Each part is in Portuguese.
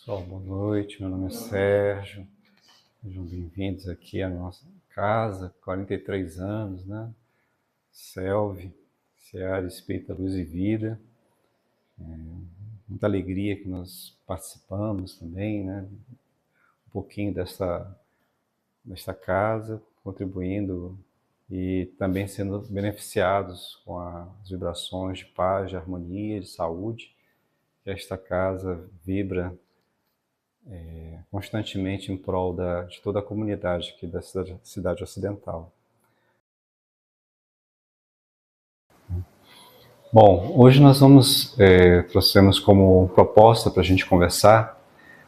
Pessoal, boa noite. Meu nome é Sérgio. Sejam bem-vindos aqui à nossa casa, 43 anos, né? Selve, Seara Espírita Luz e Vida. Muita alegria que nós participamos também, né? Um pouquinho desta casa, contribuindo e também sendo beneficiados com as vibrações de paz, de harmonia, de saúde que esta casa vibra constantemente em prol de toda a comunidade aqui da cidade ocidental. Bom, hoje nós trouxemos como proposta para a gente conversar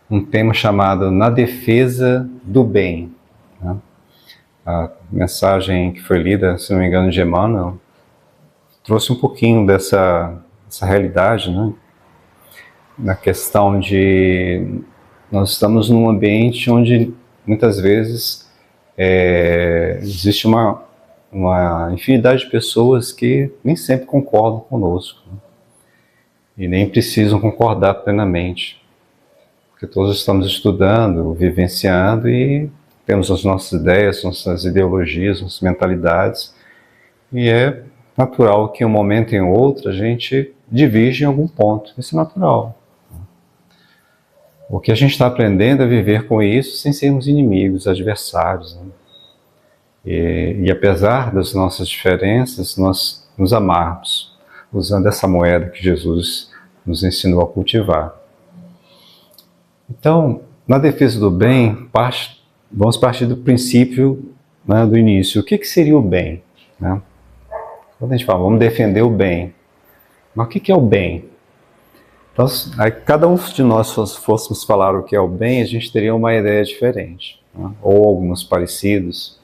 um tema chamado Na Defesa do Bem. Né? A mensagem que foi lida, se não me engano, de Emmanuel, trouxe um pouquinho dessa realidade, né? Na questão de nós estamos num ambiente onde muitas vezes existe uma infinidade de pessoas que nem sempre concordam conosco, né? E nem precisam concordar plenamente, porque todos estamos estudando, vivenciando e temos as nossas ideias, nossas ideologias, nossas mentalidades, e é natural que em um momento e em outro a gente diverge em algum ponto. Isso é natural. O que a gente está aprendendo é viver com isso sem sermos inimigos, adversários, né? E apesar das nossas diferenças, nós nos amarmos, usando essa moeda que Jesus nos ensinou a cultivar. Então, na defesa do bem, vamos partir do princípio, né, do início. O que seria o bem? Né? Quando a gente fala, vamos defender o bem, mas o que é o bem? Então, aí, cada um de nós fôssemos falar o que é o bem, a gente teria uma ideia diferente, né? Ou alguns parecidos.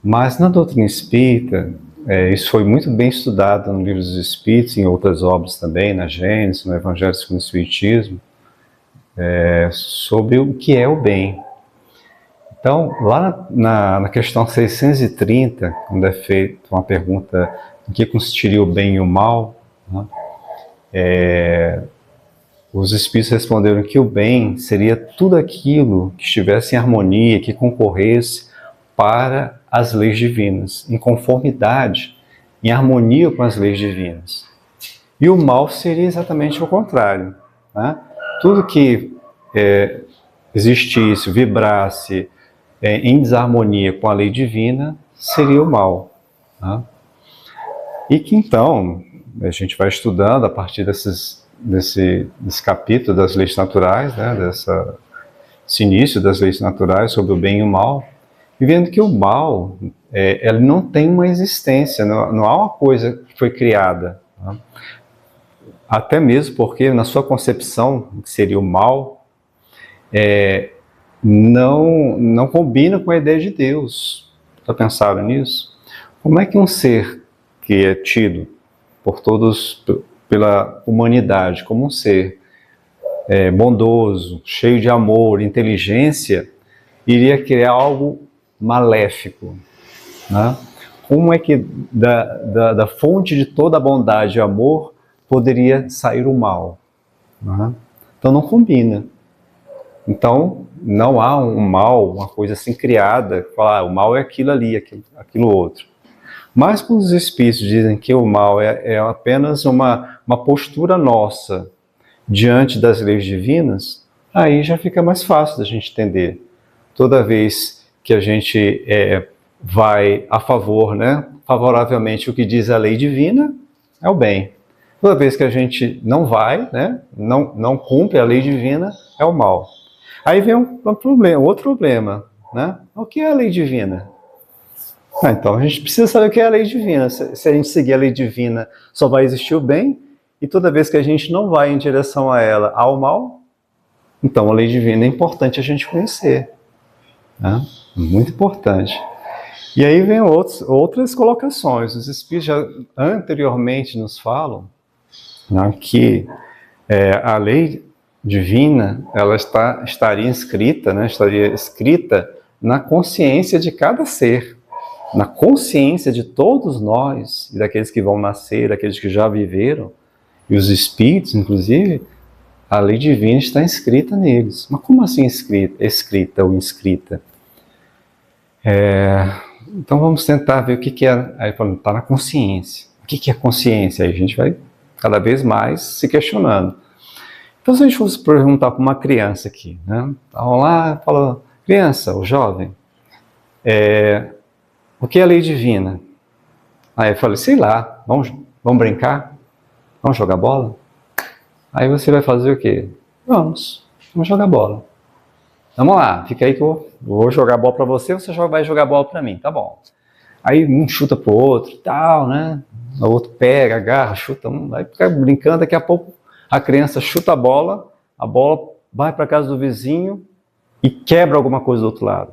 Mas na doutrina espírita, isso foi muito bem estudado no Livro dos Espíritos, em outras obras também, na Gênesis, no Evangelho segundo o Espiritismo, sobre o que é o bem. Então, lá na questão 630, quando é feita uma pergunta do que consistiria o bem e o mal, né? Os Espíritos responderam que o bem seria tudo aquilo que estivesse em harmonia, que concorresse para as leis divinas, em conformidade, em harmonia com as leis divinas. E o mal seria exatamente o contrário, né? Tudo que existisse, vibrasse em desarmonia com a lei divina, seria o mal, né? E que então, a gente vai estudando a partir desse capítulo das leis naturais, né? Desse início das leis naturais sobre o bem e o mal, e vendo que o mal, ele não tem uma existência, não há uma coisa que foi criada, né? Até mesmo porque, na sua concepção, que seria o mal, não combina com a ideia de Deus. Já pensaram nisso? Como é que um ser que é tido por todos, pela humanidade, como um ser bondoso, cheio de amor, inteligência, iria criar algo maléfico, né? Como é que da fonte de toda a bondade e amor poderia sair o mal, né? Então não combina. Então não há um mal, uma coisa assim criada, falar o mal é aquilo ali, aquilo outro. Mas quando os Espíritos dizem que o mal é apenas uma postura nossa diante das leis divinas, aí já fica mais fácil da gente entender. Toda vez que a gente vai a favor, né, favoravelmente o que diz a lei divina, é o bem. Toda vez que a gente não vai, né, não cumpre a lei divina, é o mal. Aí vem outro problema, né? O que é a lei divina? Então a gente precisa saber o que é a lei divina. Se a gente seguir a lei divina, só vai existir o bem, e toda vez que a gente não vai em direção a ela, ao mal, então a lei divina é importante a gente conhecer, né? Muito importante. E aí vem outras colocações. Os Espíritos já anteriormente nos falam, né, que a lei divina ela estaria escrita na consciência de cada ser, na consciência de todos nós, e daqueles que vão nascer, daqueles que já viveram, e os espíritos, inclusive, A lei divina está inscrita neles. Mas como assim escrita ou inscrita? Então vamos tentar ver o que é. Aí falando, está na consciência. O que é consciência? Aí a gente vai cada vez mais se questionando. Então se a gente fosse perguntar para uma criança aqui, né? Vamos lá, fala, criança ou jovem, o que é a lei divina? Aí eu falei, sei lá, vamos brincar? Vamos jogar bola? Aí você vai fazer o quê? Vamos jogar bola. Vamos lá, fica aí que eu vou jogar bola para você, você vai jogar bola para mim, tá bom. Aí um chuta pro outro e tal, né? O outro pega, agarra, chuta, vai ficar brincando, daqui a pouco a criança chuta a bola vai para casa do vizinho e quebra alguma coisa do outro lado.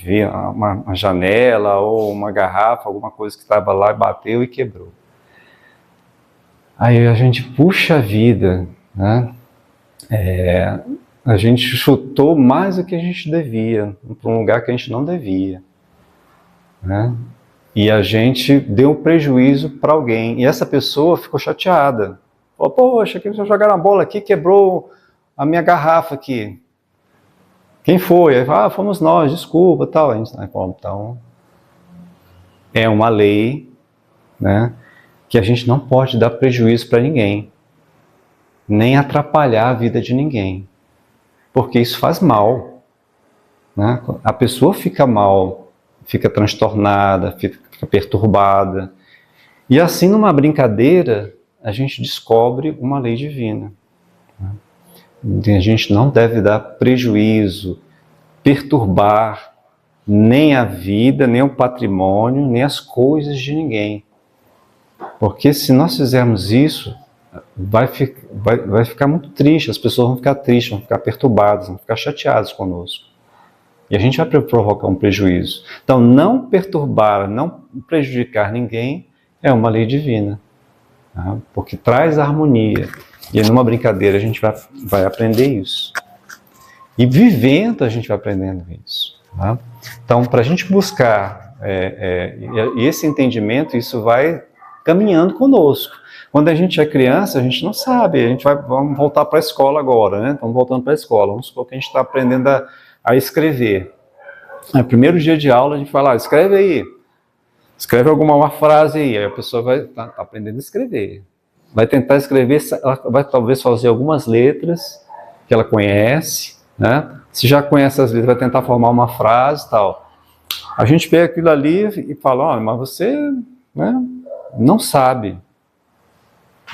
Vê uma janela ou uma garrafa, alguma coisa que estava lá, bateu e quebrou. Aí a gente, puxa vida, né? A gente chutou mais do que a gente devia, para um lugar que a gente não devia, né? E a gente deu um prejuízo para alguém, e essa pessoa ficou chateada. Falou, poxa, que vocês jogaram a bola aqui, quebrou a minha garrafa aqui. Quem foi? Aí fala, fomos nós, desculpa, tal. A gente, então, é uma lei, né, que a gente não pode dar prejuízo para ninguém, nem atrapalhar a vida de ninguém, porque isso faz mal, né? A pessoa fica mal, fica transtornada, fica perturbada, e assim numa brincadeira a gente descobre uma lei divina, né? A gente não deve dar prejuízo, perturbar nem a vida, nem o patrimônio, nem as coisas de ninguém. Porque se nós fizermos isso, vai ficar muito triste, as pessoas vão ficar tristes, vão ficar perturbadas, vão ficar chateadas conosco. E a gente vai provocar um prejuízo. Então, não perturbar, não prejudicar ninguém é uma lei divina, tá? Porque traz harmonia. E numa brincadeira a gente vai aprender isso. E vivendo a gente vai aprendendo isso, tá? Então, para a gente buscar esse entendimento, isso vai caminhando conosco. Quando a gente é criança, a gente não sabe, vamos voltar para a escola agora, né? Estamos voltando para a escola, vamos supor que a gente está aprendendo a escrever. No primeiro dia de aula, a gente fala, escreve aí, escreve uma frase aí a pessoa vai tá aprendendo a escrever. Vai tentar escrever, ela vai talvez fazer algumas letras que ela conhece, né? Se já conhece as letras, vai tentar formar uma frase e tal. A gente pega aquilo ali e fala, mas você, né, não sabe.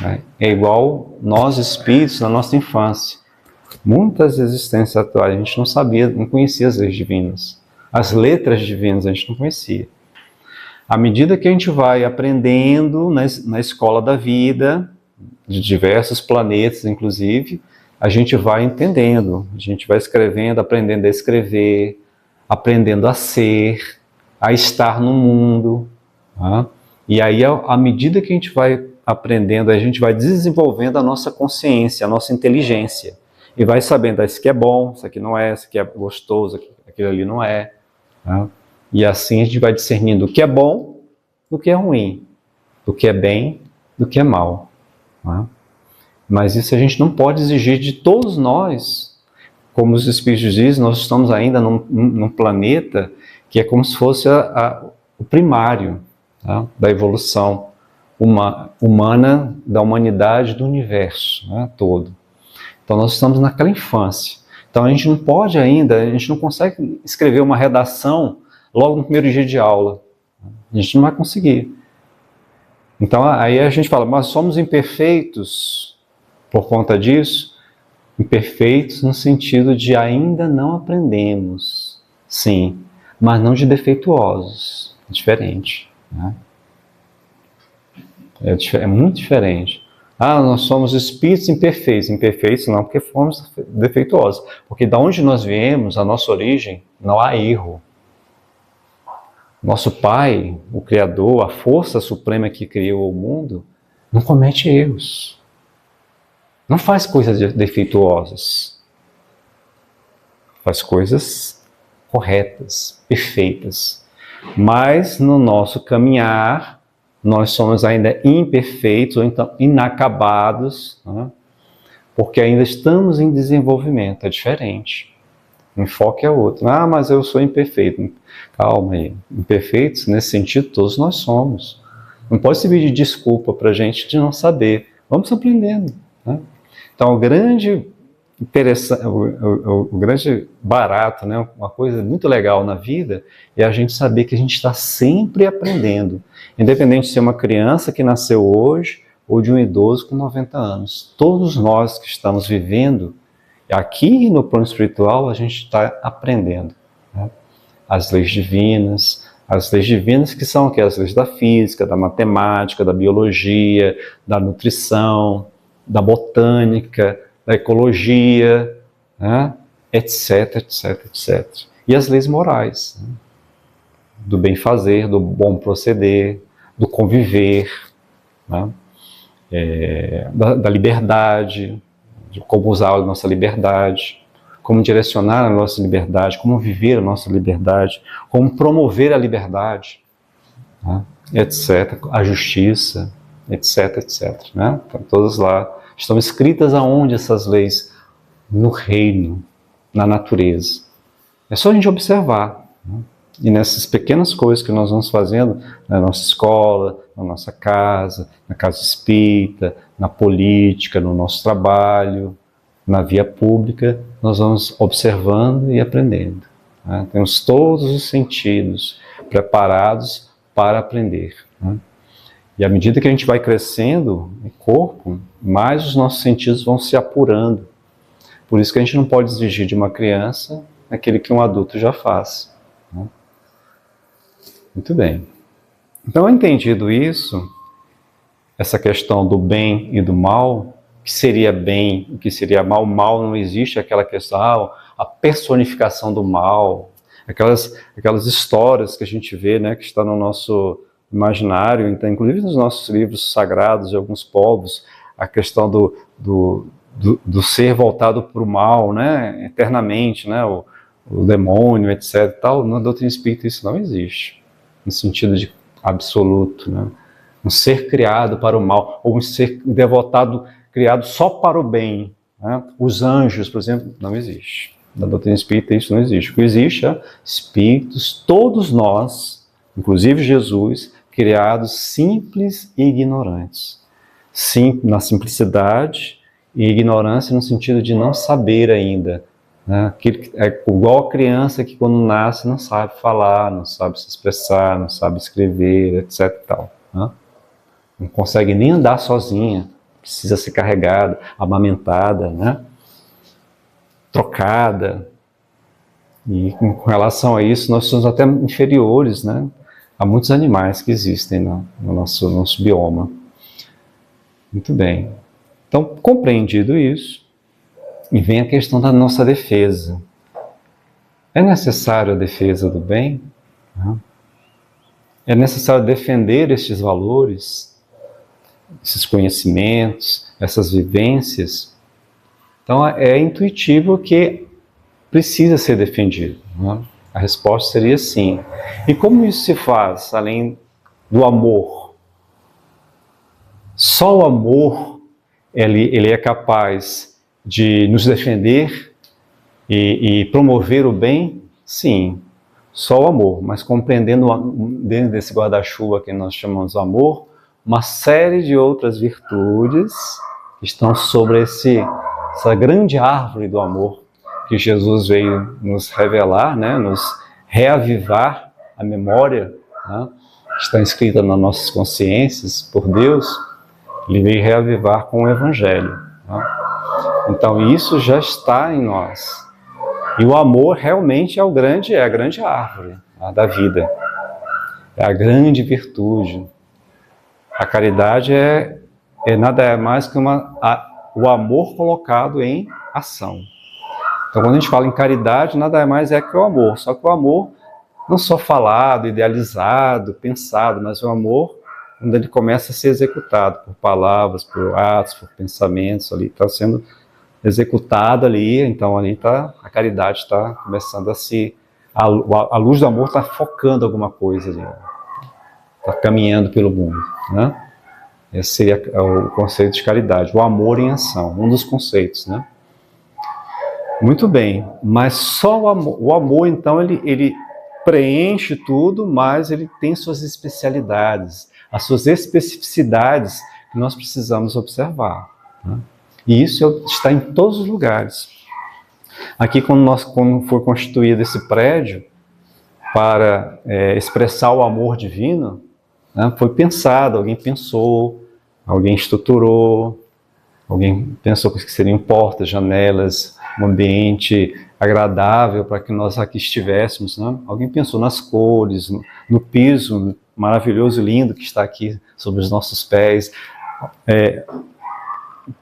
Né? É igual nós espíritos na nossa infância. Muitas existências atuais a gente não sabia, não conhecia as leis divinas. As letras divinas a gente não conhecia. À medida que a gente vai aprendendo na escola da vida, de diversos planetas inclusive, a gente vai entendendo, a gente vai escrevendo, aprendendo a escrever, aprendendo a ser, a estar no mundo. Tá? E aí, à medida que a gente vai aprendendo, a gente vai desenvolvendo a nossa consciência, a nossa inteligência. E vai sabendo, isso aqui é bom, isso aqui não é, isso aqui é gostoso, aquilo ali não é. Tá? E assim a gente vai discernindo o que é bom do que é ruim, do que é bem do que é mal. Tá? Mas isso a gente não pode exigir de todos nós. Como os Espíritos dizem, nós estamos ainda num planeta que é como se fosse o primário, tá? Da evolução humana, da humanidade, do universo, né, todo. Então nós estamos naquela infância. Então a gente não pode ainda, a gente não consegue escrever uma redação logo no primeiro dia de aula. A gente não vai conseguir. Então aí a gente fala, mas somos imperfeitos por conta disso? Imperfeitos no sentido de ainda não aprendemos, sim, mas não de defeituosos. É diferente, né? É muito diferente. Nós somos espíritos imperfeitos. Imperfeitos não porque fomos defeituosos. Porque da onde nós viemos, a nossa origem, não há erro. Nosso Pai, o Criador, a força suprema que criou o mundo, não comete erros. Não faz coisas defeituosas. Faz coisas corretas, perfeitas. Mas no nosso caminhar, nós somos ainda imperfeitos, ou então inacabados, né? porque ainda estamos em desenvolvimento, é diferente. O enfoque é outro. Ah, mas eu sou imperfeito. Calma aí. Imperfeitos, nesse sentido, todos nós somos. Não pode servir de desculpa para a gente de não saber. Vamos aprendendo. Né? Então, o grande barato, né? Uma coisa muito legal na vida é a gente saber que a gente está sempre aprendendo. Independente de ser uma criança que nasceu hoje ou de um idoso com 90 anos. Todos nós que estamos vivendo aqui no plano espiritual, a gente está aprendendo. Né? As leis divinas que são aqui, as leis da física, da matemática, da biologia, da nutrição, da botânica, da ecologia, né? etc, etc, etc. E as leis morais, né? Do bem fazer, do bom proceder, do conviver, né? Da liberdade, de como usar a nossa liberdade, como direcionar a nossa liberdade, como viver a nossa liberdade, como promover a liberdade, né? etc. A justiça, etc, etc. Né? Então, todas lá estão escritas aonde essas leis? No reino, na natureza. É só a gente observar. Né? E nessas pequenas coisas que nós vamos fazendo na nossa escola, na nossa casa, na casa espírita, na política, no nosso trabalho, na via pública, nós vamos observando e aprendendo. Né? Temos todos os sentidos preparados para aprender. Né? E à medida que a gente vai crescendo no corpo, mais os nossos sentidos vão se apurando. Por isso que a gente não pode exigir de uma criança aquilo que um adulto já faz. Né? Muito bem. Então, entendido isso, essa questão do bem e do mal, o que seria bem, o que seria mal, mal não existe, aquela questão, a personificação do mal, aquelas histórias que a gente vê, né, que está no nosso imaginário, então, inclusive nos nossos livros sagrados de alguns povos, a questão do ser voltado para o mal, né, eternamente, né, o demônio, etc. Tal. Na doutrina espírita isso não existe, no sentido de absoluto, né? Um ser criado para o mal, ou um ser devotado criado só para o bem. Né? Os anjos, por exemplo, não existe. Na doutrina espírita isso não existe. O que existe é espíritos, todos nós, inclusive Jesus, criados simples e ignorantes. Sim, na simplicidade e ignorância no sentido de não saber ainda. Né? É igual a criança que quando nasce não sabe falar, não sabe se expressar, não sabe escrever, etc. Tal, né? Não consegue nem andar sozinha, precisa ser carregada, amamentada, né? Trocada. E com relação a isso, nós somos até inferiores, né, a muitos animais que existem no nosso bioma. Muito bem. Então, compreendido isso, e vem a questão da nossa defesa. É necessário a defesa do bem? É necessário defender estes valores, esses conhecimentos, essas vivências? Então, é intuitivo que precisa ser defendido. Né? A resposta seria sim. E como isso se faz, além do amor? Só o amor, ele é capaz de nos defender e promover o bem? Sim, só o amor. Mas compreendendo dentro desse guarda-chuva que nós chamamos de amor, uma série de outras virtudes que estão sobre essa grande árvore do amor que Jesus veio nos revelar, né, nos reavivar a memória, né, que está inscrita nas nossas consciências por Deus. Ele veio reavivar com o Evangelho. Né? Então isso já está em nós. E o amor realmente é a grande árvore, né, da vida. É a grande virtude. A caridade nada mais que o amor colocado em ação. Então, quando a gente fala em caridade, nada mais é que o amor. Só que o amor não só falado, idealizado, pensado, mas o amor, quando ele começa a ser executado por palavras, por atos, por pensamentos, ali está sendo executado ali, então ali a caridade está começando a luz do amor está focando alguma coisa ali, está caminhando pelo mundo, né? Esse seria o conceito de caridade, o amor em ação, um dos conceitos, né? Muito bem, mas só o amor então, ele preenche tudo, mas ele tem suas especialidades, as suas especificidades que nós precisamos observar, né? E isso está em todos os lugares. Aqui, quando foi constituído esse prédio para expressar o amor divino, né, foi pensado, alguém pensou, alguém estruturou, alguém pensou que seriam portas, janelas, um ambiente agradável para que nós aqui estivéssemos, né? Alguém pensou nas cores, no piso maravilhoso e lindo que está aqui sobre os nossos pés,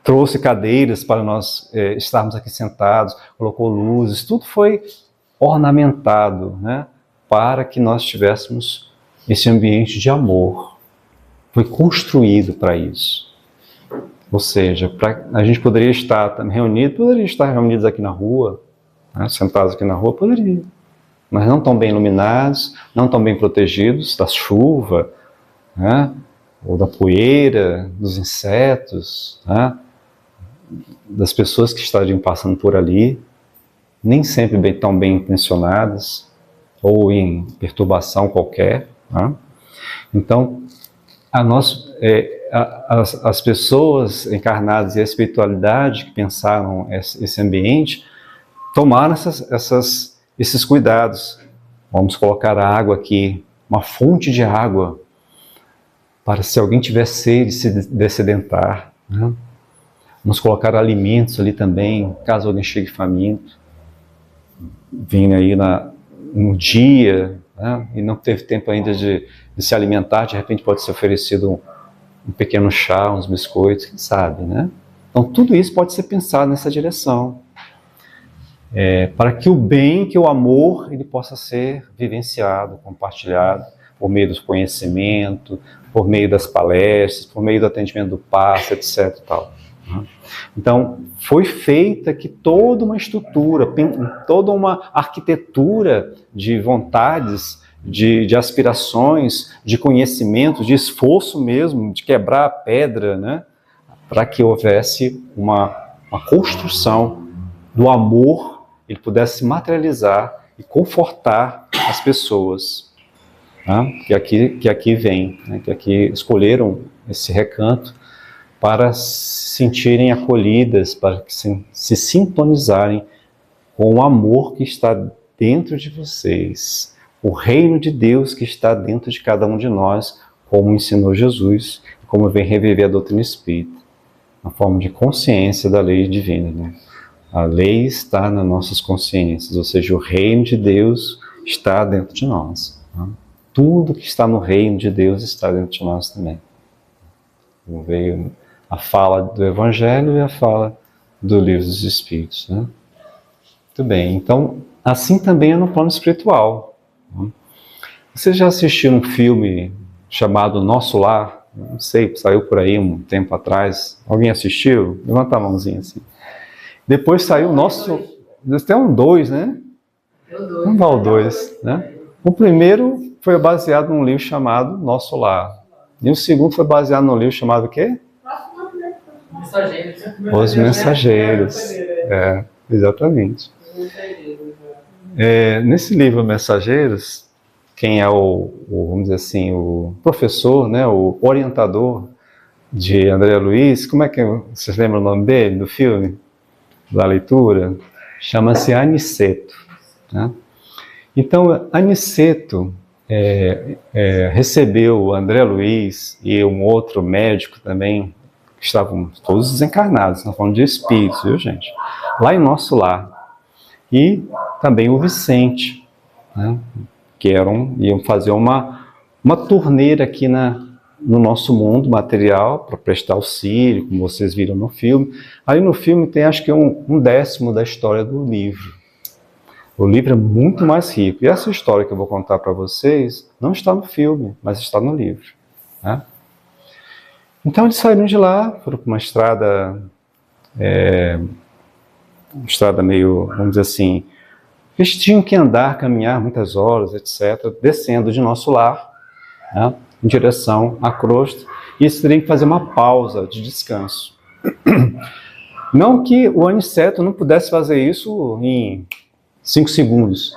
trouxe cadeiras para nós estarmos aqui sentados, colocou luzes, tudo foi ornamentado, né? Para que nós tivéssemos esse ambiente de amor. Foi construído para isso. Ou seja, a gente poderia estar reunidos aqui na rua, né, sentados aqui na rua, poderia, mas não tão bem iluminados, não tão bem protegidos da chuva, né, ou da poeira, dos insetos, né, das pessoas que estariam passando por ali, nem sempre tão bem intencionadas, ou em perturbação qualquer, né. Então, as pessoas encarnadas e a espiritualidade que pensaram esse ambiente tomaram esses cuidados. Vamos colocar a água aqui, uma fonte de água, para se alguém tiver sede, se dessedentar, né? Vamos colocar alimentos ali também, caso alguém chegue faminto, vindo aí no dia, né? E não teve tempo ainda de se alimentar, de repente pode ser oferecido um pequeno chá, uns biscoitos, quem sabe, né? Então tudo isso pode ser pensado nessa direção, para que o bem, que o amor, ele possa ser vivenciado, compartilhado, por meio do conhecimento, por meio das palestras, por meio do atendimento do passe, etc. Tal. Então, foi feita aqui toda uma estrutura, toda uma arquitetura de vontades, de aspirações, de conhecimento, de esforço mesmo, de quebrar a pedra, né? Para que houvesse uma construção do amor, ele pudesse se materializar e confortar as pessoas, né? que aqui vem, né? Que aqui escolheram esse recanto para se sentirem acolhidas, para que se sintonizarem com o amor que está dentro de vocês, o reino de Deus que está dentro de cada um de nós, como ensinou Jesus, como vem reviver a doutrina espírita, na forma de consciência da lei divina, né? A lei está nas nossas consciências, ou seja, o reino de Deus está dentro de nós, né? Tudo que está no reino de Deus está dentro de nós também. Veio a fala do Evangelho e a fala do Livro dos Espíritos, né? Muito bem, então, assim também é no plano espiritual. Você já assistiu um filme chamado Nosso Lar? Não sei, saiu por aí um tempo atrás. Alguém assistiu? Levanta a mãozinha assim. Depois saiu o nosso... Tem um 2, né? Vamos dar o 2, né? O primeiro foi baseado num livro chamado Nosso Lar. E o segundo foi baseado num livro chamado o quê? Os Mensageiros. Exatamente. Nesse livro Mensageiros, quem é vamos dizer assim, o professor, né, o orientador de André Luiz, como é que vocês lembram o nome dele, do filme, da leitura? Chama-se Aniceto, né? Então, Aniceto recebeu André Luiz e um outro médico também, que estavam todos desencarnados, nós falando de espíritos, viu, gente? Lá em Nosso Lar. E também o Vicente, né? Que iam fazer uma turnê aqui no nosso mundo material, para prestar auxílio, como vocês viram no filme. Aí no filme tem, acho que um décimo da história do livro. O livro é muito mais rico. E essa história que eu vou contar para vocês não está no filme, mas está no livro, né? Então eles saíram de lá, foram para uma estrada meio, vamos dizer assim, eles tinham que andar, caminhar muitas horas, etc., descendo de Nosso Lar, né, em direção à crosta, e eles teriam que fazer uma pausa de descanso. Não que o Aniceto não pudesse fazer isso em 5 segundos,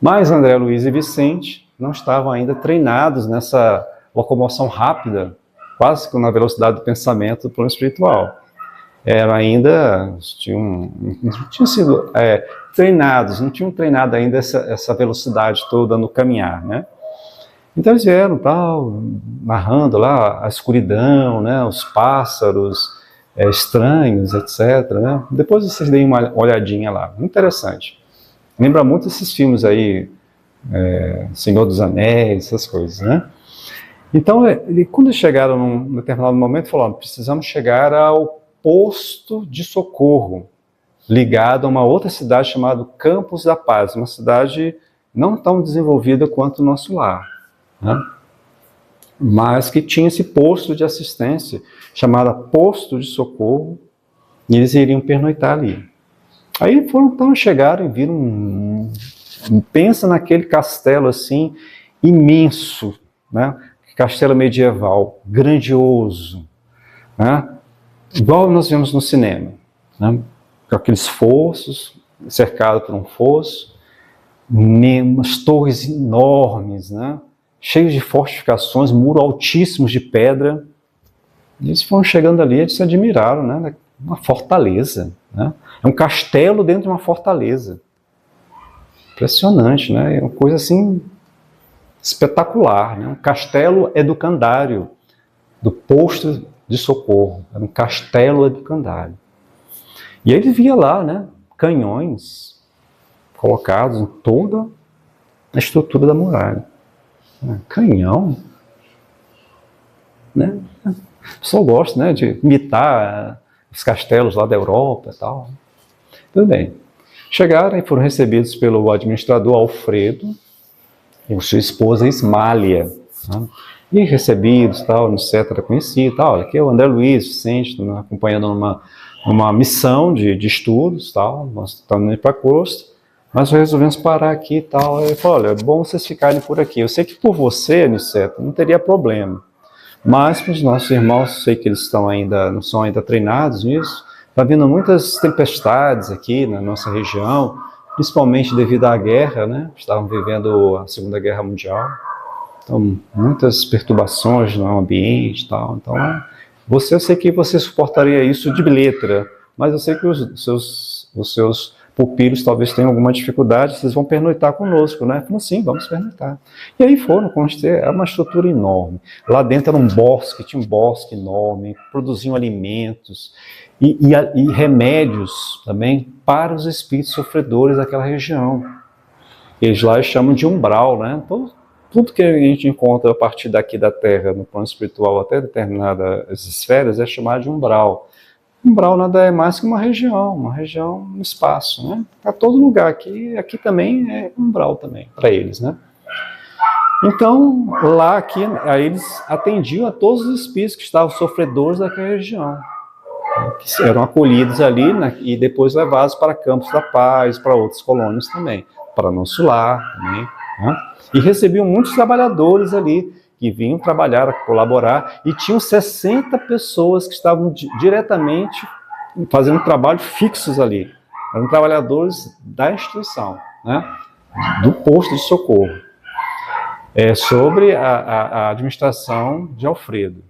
mas André Luiz e Vicente não estavam ainda treinados nessa locomoção rápida, quase que na velocidade do pensamento do plano espiritual. Eram ainda, não tinham sido treinados, não tinham treinado ainda essa velocidade toda no caminhar, né? Então eles vieram, tal, narrando lá a escuridão, né, os pássaros estranhos, etc. Né? Depois vocês deem uma olhadinha lá, muito interessante. Lembra muito esses filmes aí, Senhor dos Anéis, essas coisas, né? Então, quando eles chegaram num determinado momento, falaram, precisamos chegar ao posto de socorro, ligado a uma outra cidade chamada Campos da Paz, uma cidade não tão desenvolvida quanto o nosso lar, né? Mas que tinha esse posto de assistência, chamado posto de socorro, e eles iriam pernoitar ali. Aí então chegaram e viram, pensa naquele castelo assim, imenso, né? Castelo medieval, grandioso, né? Igual nós vemos no cinema, né? Com aqueles fossos, cercado por um fosso, umas torres enormes, né? Cheios de fortificações, muros altíssimos de pedra. E eles foram chegando ali, eles se admiraram, né? Uma fortaleza, né? É um castelo dentro de uma fortaleza. Impressionante, né? É uma coisa assim espetacular, né? Um castelo educandário do posto de socorro. Era um castelo educandário. E ele via lá, né? Canhões colocados em toda a estrutura da muralha. Canhão, né? O pessoal gosta, né, de imitar os castelos lá da Europa e tal. Tudo bem. Chegaram e foram recebidos pelo administrador Alfredo e sua esposa Ismália, né? E recebidos, tal, etc., conhecido, tal. Olha, aqui é o André Luiz, Vicente, acompanhando numa missão de estudos, tal. Nós estamos indo para a costa. Mas resolvemos parar aqui e tal. Ele falou, olha, é bom vocês ficarem por aqui. Eu sei que por você, Aniceto, não teria problema. Mas para os nossos irmãos, sei que eles não são ainda treinados nisso. Está vindo muitas tempestades aqui na nossa região, principalmente devido à guerra, né? Estavam vivendo a Segunda Guerra Mundial. Então, muitas perturbações no ambiente e tal. Então, eu sei que você suportaria isso de letra, mas eu sei que os seus pupilos talvez tenham alguma dificuldade, vocês vão pernoitar conosco, né? Falei, sim, vamos pernoitar. E aí foram, é uma estrutura enorme. Lá dentro era um bosque, tinha um bosque enorme, produziam alimentos e remédios também para os espíritos sofredores daquela região. Eles lá chamam de umbral, né? Então, tudo que a gente encontra a partir daqui da Terra, no plano espiritual, até determinadas esferas, é chamado de umbral. Umbral nada é mais que uma região no espaço, né? Para todo lugar, aqui também é umbral também, para eles, né? Então, lá, aqui, aí eles atendiam a todos os espíritos que estavam sofredores daquela região, que eram acolhidos ali, né, e depois levados para Campos da Paz, para outras colônias também, para nosso lar também, né? E recebiam muitos trabalhadores ali, que vinham trabalhar, colaborar, e tinham 60 pessoas que estavam diretamente fazendo trabalho fixos ali. Eram trabalhadores da instituição, né? Do posto de socorro. Sobre a administração de Alfredo.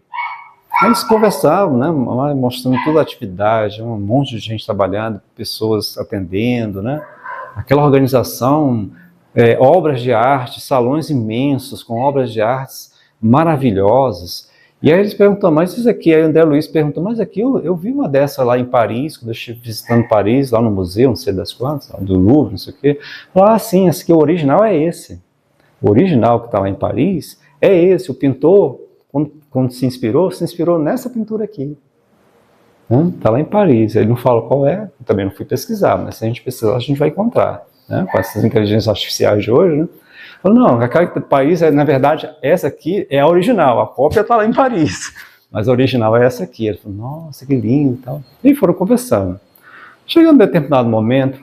Aí eles conversavam, né? Mostrando toda a atividade, um monte de gente trabalhando, pessoas atendendo, né? Aquela organização, obras de arte, salões imensos com obras de artes maravilhosas. E aí eles perguntam, mas isso aqui, aí o André Luiz perguntou, mas aqui eu vi uma dessa lá em Paris, quando eu estive visitando Paris, lá no museu, não sei das quantas, do Louvre, não sei o quê. Ah, sim, esse aqui, o original é esse. O original que está lá em Paris é esse. O pintor, quando se inspirou nessa pintura aqui. Está lá em Paris. Ele não fala qual é, eu também não fui pesquisar, mas se a gente pesquisar, a gente vai encontrar, né? Com essas inteligências artificiais de hoje, né? Falou, não, aquela Paris, na verdade, essa aqui é a original, a cópia está lá em Paris, mas a original é essa aqui. Ele falou, nossa, que lindo e tal. E foram conversando. Chegando a determinado momento,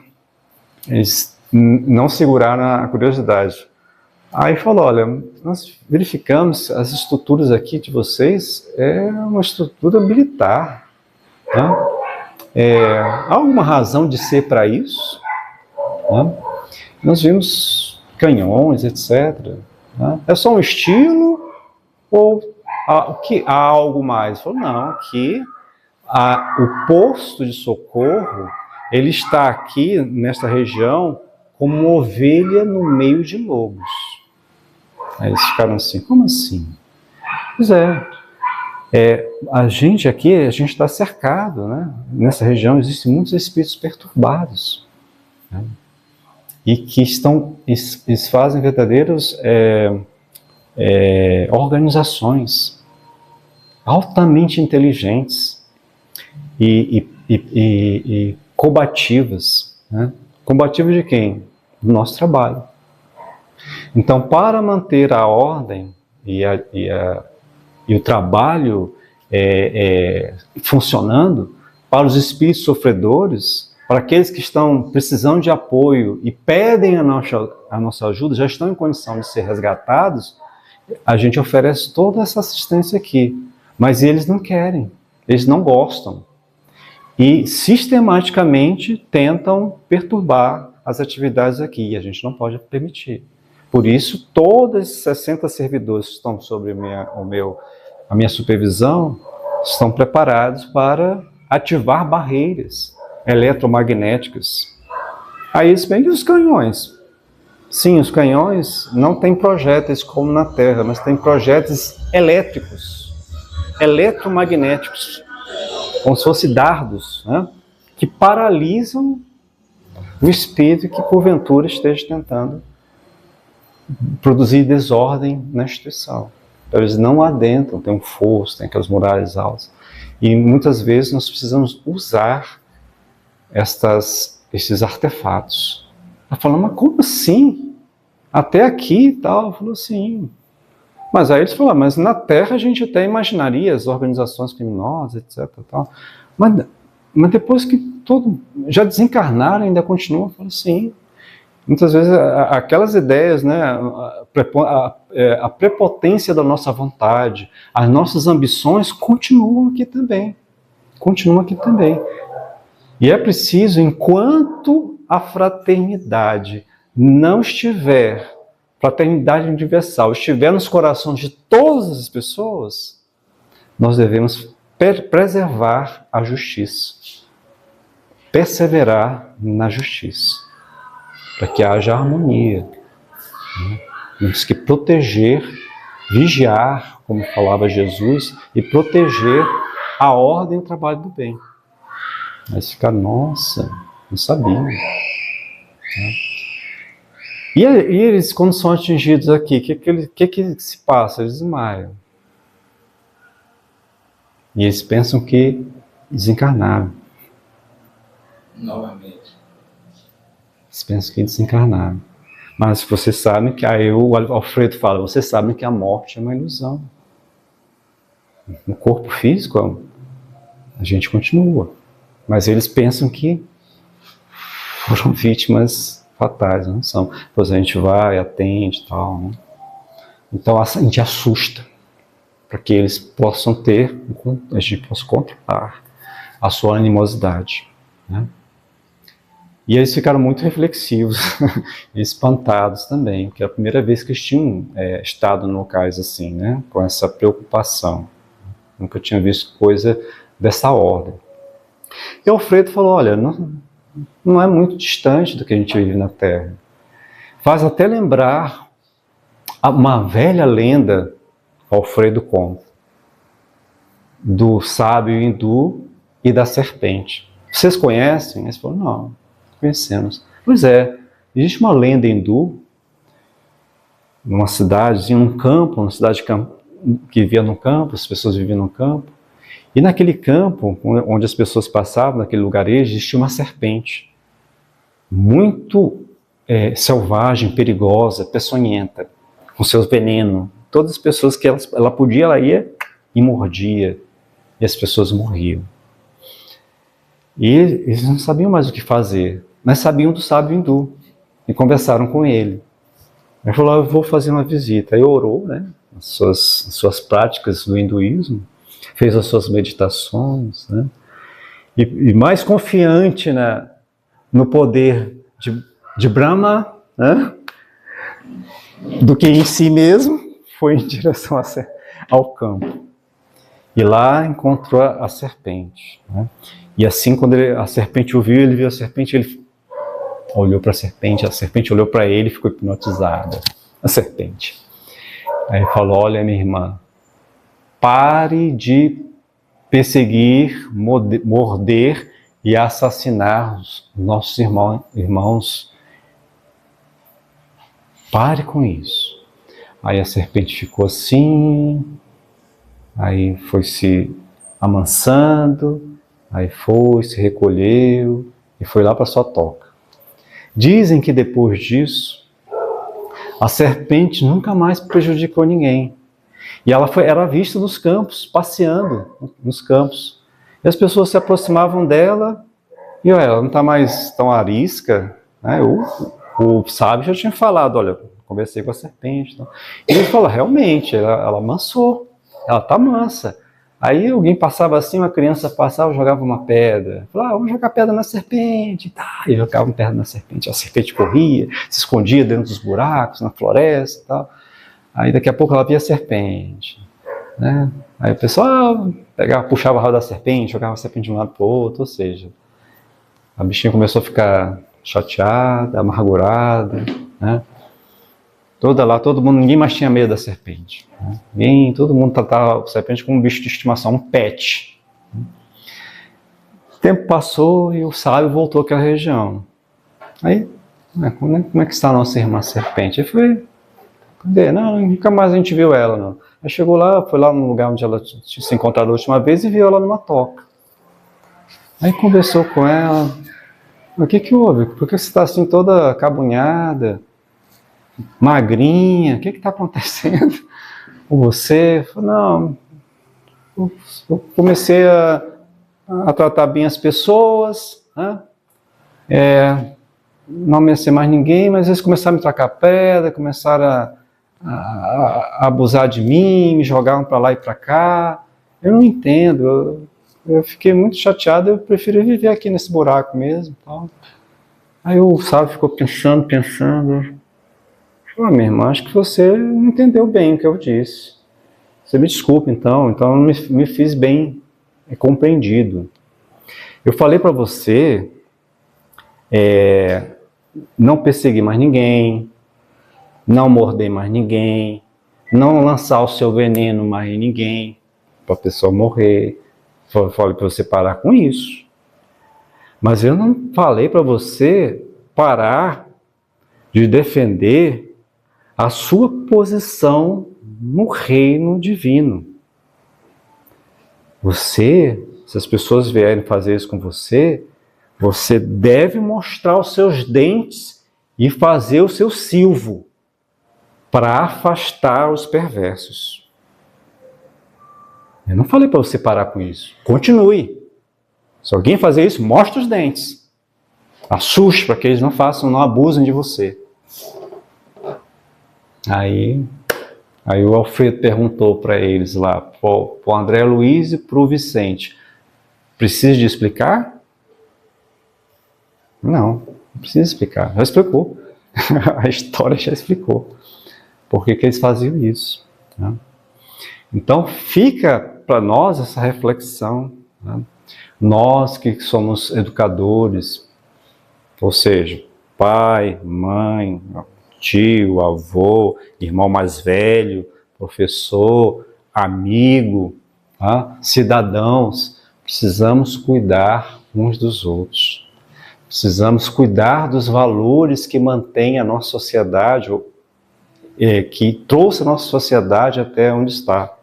eles não seguraram a curiosidade. Aí falou, olha, nós verificamos as estruturas aqui de vocês, é uma estrutura militar. Né? Há alguma razão de ser para isso? Né? Nós vimos canhões, etc. Né? É só um estilo ou há algo mais? Falou, não, aqui o posto de socorro, ele está aqui nesta região como uma ovelha no meio de lobos. Aí eles ficaram assim, como assim? Pois a gente aqui, a gente está cercado, né? Nessa região existem muitos espíritos perturbados, né? E que eles fazem verdadeiras organizações altamente inteligentes e combativas, né? Combativas de quem? Do nosso trabalho. Então, para manter a ordem e o trabalho funcionando, para os espíritos sofredores, para aqueles que estão precisando de apoio e pedem a nossa ajuda, já estão em condição de ser resgatados, a gente oferece toda essa assistência aqui. Mas eles não querem, eles não gostam. E sistematicamente tentam perturbar as atividades aqui, e a gente não pode permitir. Por isso, todos esses 60 servidores que estão sob a minha supervisão estão preparados para ativar barreiras eletromagnéticas. Aí eles vêm os canhões. Sim, os canhões não têm projéteis como na Terra, mas têm projéteis elétricos, eletromagnéticos, como se fossem dardos, né, que paralisam o espírito que porventura esteja tentando produzir desordem na instituição. Então eles não adentram, tem um fosso, tem aquelas muralhas altas. E muitas vezes nós precisamos usar esses artefatos. Ela falou, mas como assim? Até aqui e tal? Falou assim. Mas aí eles falaram, mas na Terra a gente até imaginaria as organizações criminosas, etc. Tal. Mas depois que já desencarnaram, ainda continuam, falou assim. Muitas vezes aquelas ideias, né, a prepotência da nossa vontade, as nossas ambições continuam aqui também. Continuam aqui também. E é preciso, enquanto a fraternidade não estiver, fraternidade universal, estiver nos corações de todas as pessoas, nós devemos preservar a justiça, perseverar na justiça, para que haja harmonia. Né? Temos que proteger, vigiar, como falava Jesus, e proteger a ordem e o trabalho do bem. Mas fica, nossa, não sabia. Né? E eles, quando são atingidos aqui, o que se passa? Eles desmaiam. E eles pensam que desencarnaram. Novamente. Eles pensam que desencarnaram. Mas você sabe que, aí o Alfredo fala, você sabe que a morte é uma ilusão. No corpo físico, a gente continua. Mas eles pensam que foram vítimas fatais, não são. Depois a gente vai, atende e tal. Né? Então a gente assusta, para que eles possam a gente possa controlar a sua animosidade. Né? E eles ficaram muito reflexivos, espantados também, porque é a primeira vez que eles tinham estado em locais assim, né? Com essa preocupação. Nunca tinham visto coisa dessa ordem. E Alfredo falou, olha, não é muito distante do que a gente vive na Terra. Faz até lembrar uma velha lenda, Alfredo conta, do sábio hindu e da serpente. Vocês conhecem? Eles falaram, não, conhecemos. Pois é, existe uma lenda hindu, numa cidade, em um campo, uma cidade que vivia no campo, as pessoas viviam no campo, e naquele campo, onde as pessoas passavam, naquele lugarejo, existia uma serpente, muito selvagem, perigosa, peçonhenta, com seus venenos. Todas as pessoas que ela podia, ela ia e mordia, e as pessoas morriam. E eles não sabiam mais o que fazer, mas sabiam do sábio hindu, e conversaram com ele. Ele falou, eu vou fazer uma visita. Aí orou, né? As suas práticas do hinduísmo, fez as suas meditações, né? E mais confiante, né, no poder de Brahma, né, do que em si mesmo, foi em direção ao campo. E lá encontrou a serpente, né? E assim, quando a serpente o viu, ele viu a serpente, ele olhou para a serpente olhou para ele e ficou hipnotizada. A serpente. Aí ele falou, olha, minha irmã, pare de perseguir, morder e assassinar os nossos irmãos. Pare com isso. Aí a serpente ficou assim, aí foi se amansando, aí foi, se recolheu e foi lá para sua toca. Dizem que depois disso, a serpente nunca mais prejudicou ninguém. E ela era vista nos campos, passeando nos campos. E as pessoas se aproximavam dela e olha, ela não está mais tão arisca. Né? O sábio já tinha falado, olha, conversei com a serpente. Então. E ele falou, realmente, ela amansou, ela está mansa. Aí alguém passava assim, uma criança passava, jogava uma pedra. Falava, vamos jogar pedra na serpente. E jogava uma pedra na serpente. A serpente corria, se escondia dentro dos buracos, na floresta e tal. Aí daqui a pouco ela via a serpente. Né? Aí o pessoal pegava, puxava o rabo da serpente, jogava a serpente de um lado para o outro. Ou seja, a bichinha começou a ficar chateada, amargurada. Né? Todo mundo, ninguém mais tinha medo da serpente. Né? Todo mundo tratava a serpente como um bicho de estimação, um pet. O tempo passou e o sábio voltou àquela região. Aí, como é que está a nossa irmã serpente? Aí foi, cadê? Não, nunca mais a gente viu ela, não. Aí chegou lá, foi lá no lugar onde ela tinha se encontrado a última vez e viu ela numa toca. Aí conversou com ela. O que houve? Por que você está assim toda acabunhada? Magrinha, o que está acontecendo com você? Não, eu comecei a tratar bem as pessoas, né? Não ameacei mais ninguém, mas eles começaram a me tacar pedra, começaram a abusar de mim, me jogavam para lá e para cá. Eu não entendo, eu fiquei muito chateado, eu prefiro viver aqui nesse buraco mesmo. Tal. Aí o sábio ficou pensando. Minha irmã, acho que você não entendeu bem o que eu disse. Você me desculpa, então eu me fiz bem compreendido. Eu falei para você não perseguir mais ninguém, não morder mais ninguém, não lançar o seu veneno mais em ninguém, para a pessoa morrer. Falei para você parar com isso. Mas eu não falei para você parar de defender a sua posição no reino divino. Se as pessoas vierem fazer isso com você, você deve mostrar os seus dentes e fazer o seu silvo para afastar os perversos. Eu não falei para você parar com isso. Continue. Se alguém fazer isso, mostre os dentes. Assuste para que eles não abusem de você. Aí o Alfredo perguntou para eles lá, para o André Luiz e para o Vicente, precisa de explicar? Não precisa explicar, já explicou. A história já explicou. Por que eles faziam isso? Né? Então fica para nós essa reflexão. Né? Nós que somos educadores, ou seja, pai, mãe, tio, avô, irmão mais velho, professor, amigo, tá? Cidadãos, precisamos cuidar uns dos outros. Precisamos cuidar dos valores que mantêm a nossa sociedade, que trouxe a nossa sociedade até onde está.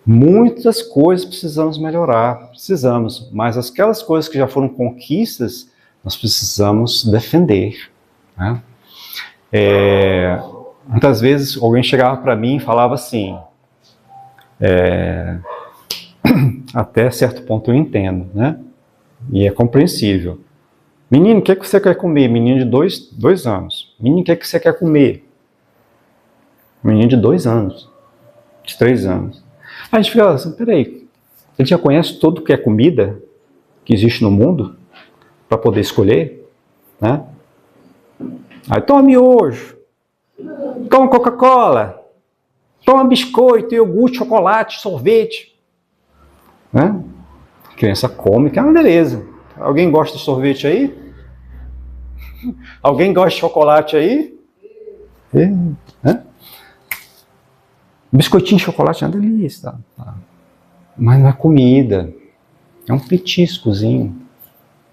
Muitas coisas precisamos melhorar, mas aquelas coisas que já foram conquistas, nós precisamos defender. Né? Muitas vezes alguém chegava para mim e falava assim, até certo ponto eu entendo, né? E é compreensível. Menino, o que você quer comer? Menino de 2 anos. Menino, o que você quer comer? Um menino de 2 anos, de 3 anos. A gente fica assim, peraí, ele já conhece tudo que é comida que existe no mundo para poder escolher, né? Aí toma miojo, toma Coca-Cola, toma biscoito, iogurte, chocolate, sorvete, né? A criança come, que é uma beleza. Alguém gosta de sorvete aí? Alguém gosta de chocolate aí? Né? Biscoitinho de chocolate é uma delícia, tá? Mas não é comida, é um petiscozinho,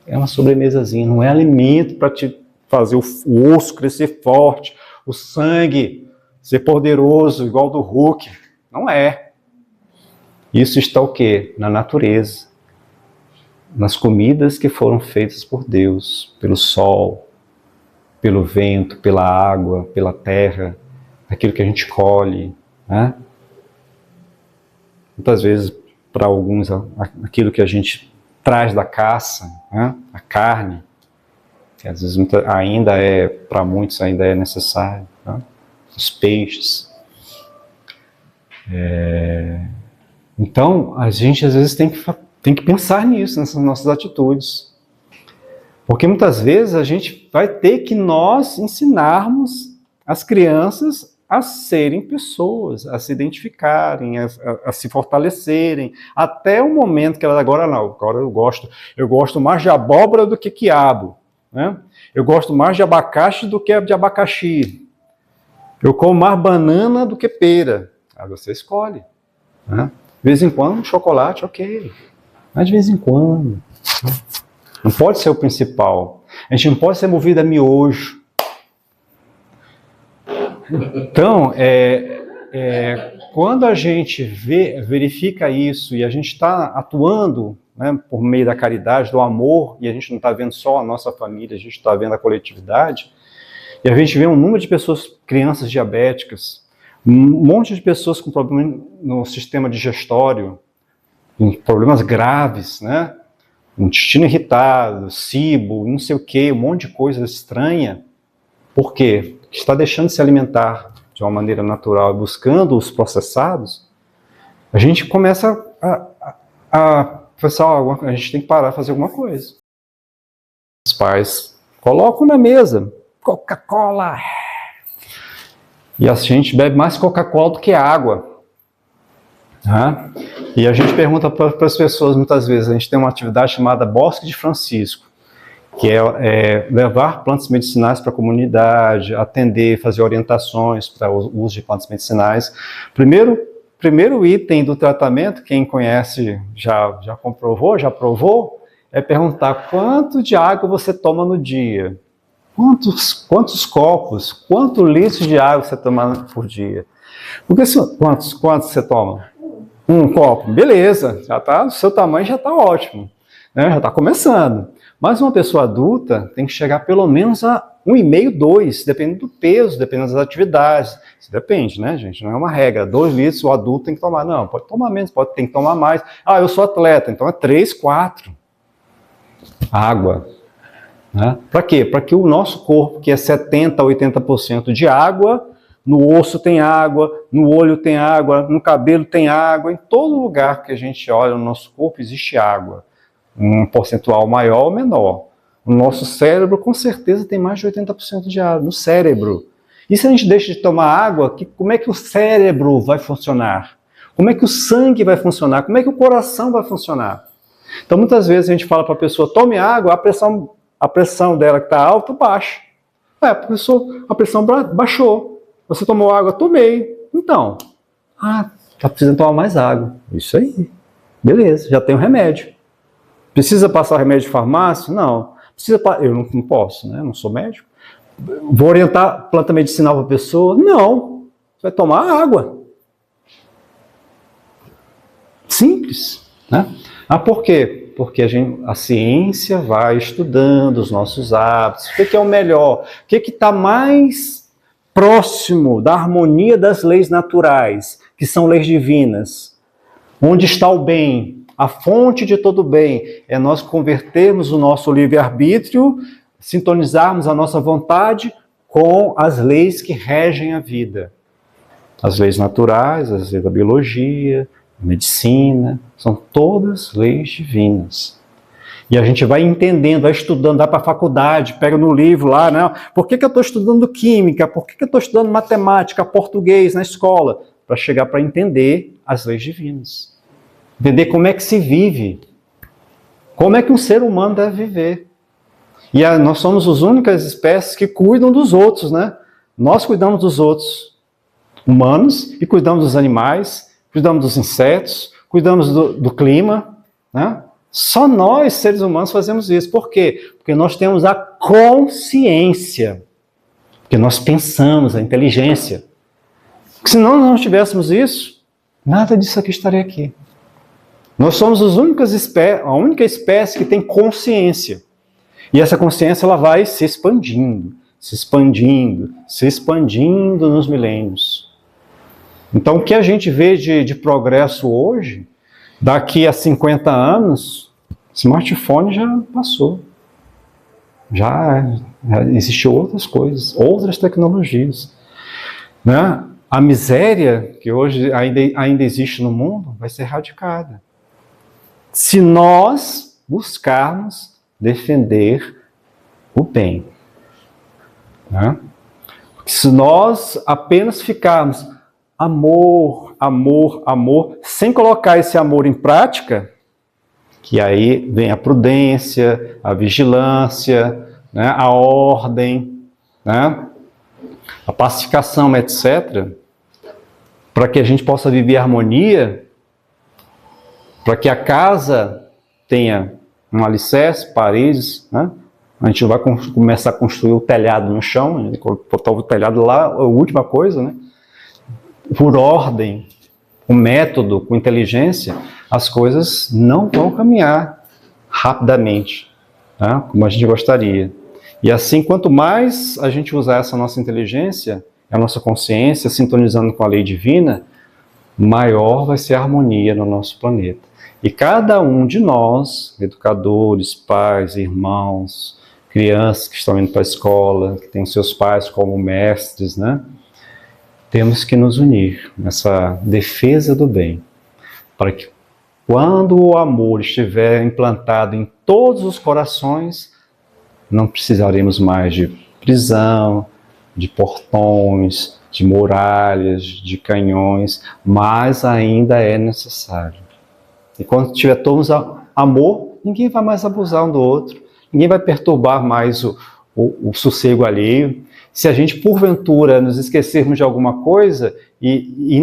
é uma sobremesazinha, não é alimento para te fazer o osso crescer forte, o sangue ser poderoso, igual do Hulk. Não é. Isso está o quê? Na natureza. Nas comidas que foram feitas por Deus, pelo sol, pelo vento, pela água, pela terra, aquilo que a gente colhe, né? Muitas vezes, para alguns, aquilo que a gente traz da caça, né? A carne, que às vezes ainda é, para muitos ainda é necessário, né? Os peixes. Então, a gente às vezes tem que pensar nisso, nessas nossas atitudes. Porque muitas vezes a gente vai ter que nós ensinarmos as crianças a serem pessoas, a se identificarem, a se fortalecerem, até o momento que elas agora eu gosto mais de abóbora do que quiabo, né? Eu gosto mais de abacaxi do que de abacaxi. Eu como mais banana do que pera. Aí você escolhe, né? De vez em quando, chocolate, ok. Mas de vez em quando. Não pode ser o principal. A gente não pode ser movido a miojo. Então, quando a gente verifica isso e a gente está atuando, né, por meio da caridade, do amor, e a gente não está vendo só a nossa família, a gente está vendo a coletividade, e a gente vê um número de pessoas, crianças diabéticas, um monte de pessoas com problema no sistema digestório, problemas graves, né? Intestino irritado, cibo, não sei o que, um monte de coisa estranha. Por quê? Porque está deixando de se alimentar de uma maneira natural, buscando os processados. A gente começa a pensar, a gente tem que parar de fazer alguma coisa. Os pais colocam na mesa Coca-Cola. E a gente bebe mais Coca-Cola do que água. Né? E a gente pergunta para as pessoas muitas vezes, a gente tem uma atividade chamada Bosque de Francisco, que é levar plantas medicinais para a comunidade, atender, fazer orientações para o uso de plantas medicinais. Primeiro item do tratamento, quem conhece já comprovou, já provou, é perguntar quanto de água você toma no dia. Quantos copos, quantos litros de água você toma por dia? Porque quantos você toma? Um copo, beleza, já tá, o seu tamanho já está ótimo, né? Já está começando. Mas uma pessoa adulta tem que chegar pelo menos a 1,5, 2, dependendo do peso, dependendo das atividades. Isso depende, né, gente? Não é uma regra. 2 litros o adulto tem que tomar. Não, pode tomar menos, tem que tomar mais. Ah, eu sou atleta, então é 3, 4. Água. Né? Para quê? Para que o nosso corpo, que é 70% a 80% de água, no osso tem água, no olho tem água, no cabelo tem água, em todo lugar que a gente olha no nosso corpo existe água. Um percentual maior ou menor. O nosso cérebro com certeza tem mais de 80% de água, no cérebro. E se a gente deixa de tomar água, como é que o cérebro vai funcionar? Como é que o sangue vai funcionar? Como é que o coração vai funcionar? Então muitas vezes a gente fala para a pessoa, tome água, a pressão dela que está alta, baixa. A pressão baixou. Você tomou água? Tomei. Então, está precisando tomar mais água. Isso aí. Beleza, já tem o remédio. Precisa passar remédio de farmácia? Não. Eu não posso, né? Não sou médico. Vou orientar planta medicinal para a pessoa? Não. Você vai tomar água. Simples, né? Por quê? Porque a ciência vai estudando os nossos hábitos. O que é o melhor? O que está mais próximo da harmonia das leis naturais, que são leis divinas? Onde está o bem? A fonte de todo bem é nós convertermos o nosso livre-arbítrio, sintonizarmos a nossa vontade com as leis que regem a vida. As leis naturais, as leis da biologia, a medicina, são todas leis divinas. E a gente vai entendendo, vai estudando, vai para a faculdade, pega no livro lá, né? Por que eu estou estudando química? Por que eu estou estudando matemática, português na escola? Para chegar para entender as leis divinas. Entender como é que se vive. Como é que um ser humano deve viver. E nós somos as únicas espécies que cuidam dos outros, né? Nós cuidamos dos outros humanos e cuidamos dos animais, cuidamos dos insetos, cuidamos do clima, né? Só nós, seres humanos, fazemos isso. Por quê? Porque nós temos a consciência. Porque nós pensamos, a inteligência. Porque se nós não tivéssemos isso, nada disso aqui estaria aqui. Nós somos a única espécie que tem consciência. E essa consciência ela vai se expandindo, se expandindo, se expandindo nos milênios. Então, o que a gente vê de progresso hoje, daqui a 50 anos, smartphone já passou. Já existiam outras coisas, outras tecnologias. Né? A miséria que hoje ainda existe no mundo vai ser erradicada. Se nós buscarmos defender o bem. Né? Se nós apenas ficarmos amor, amor, amor, sem colocar esse amor em prática, que aí vem a prudência, a vigilância, né, a ordem, né, a pacificação, etc., para que a gente possa viver harmonia, para que a casa tenha um alicerce, paredes, né? A gente vai começar a construir o telhado no chão, botar o telhado lá, a última coisa, né? Por ordem, com método, com inteligência, as coisas não vão caminhar rapidamente, tá? Como a gente gostaria. E assim, quanto mais a gente usar essa nossa inteligência, a nossa consciência, sintonizando com a lei divina, maior vai ser a harmonia no nosso planeta. E cada um de nós, educadores, pais, irmãos, crianças que estão indo para a escola, que têm seus pais como mestres, né? Temos que nos unir nessa defesa do bem, para que quando o amor estiver implantado em todos os corações, não precisaremos mais de prisão, de portões, de muralhas, de canhões, mas ainda é necessário. E quando tiver todos amor, ninguém vai mais abusar um do outro, ninguém vai perturbar mais o sossego alheio. Se a gente, porventura, nos esquecermos de alguma coisa e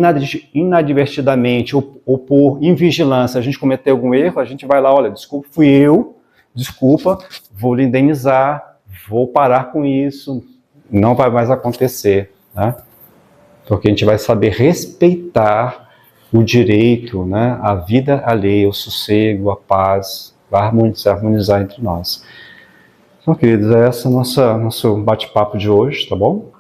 inadvertidamente ou por invigilância a gente cometer algum erro, a gente vai lá, olha, desculpa, fui eu, desculpa, vou lhe indenizar, vou parar com isso, não vai mais acontecer, né? Porque a gente vai saber respeitar o direito, né, a vida alheia, o sossego, a paz, vai se harmonizar entre nós. Então, queridos, esse é nosso bate-papo de hoje, tá bom?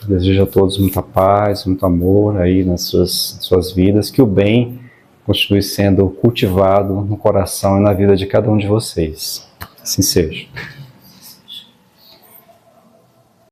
Desejo a todos muita paz, muito amor aí nas suas vidas, que o bem continue sendo cultivado no coração e na vida de cada um de vocês. Assim seja.